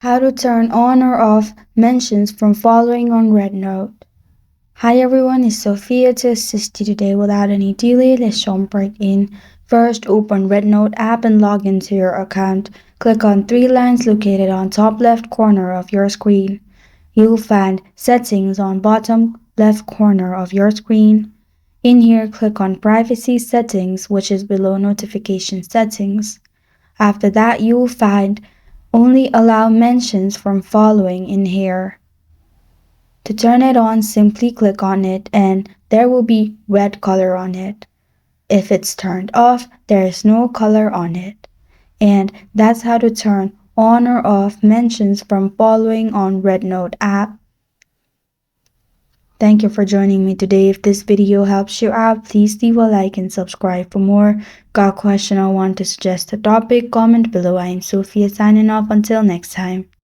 How to turn on or off mentions from following on REDnote. Hi everyone, it's Sophia to assist you today. Without any delay, let's jump right in. First, open REDnote app and log into your account. Click on three lines located on top left corner of your screen. You'll find Settings on bottom left corner of your screen. In here, click on Privacy Settings, which is below Notification Settings. After that, you'll find Only Allow Mentions from Following in here. To turn it on, simply click on it and there will be red color on it. If it's turned off, there is no color on it. And that's how to turn on or off mentions from following on REDnote app. Thank you for joining me today. If this video helps you out, please leave a like and subscribe for more. Got a question or want to suggest a topic? Comment below. I am Sophia signing off until next time.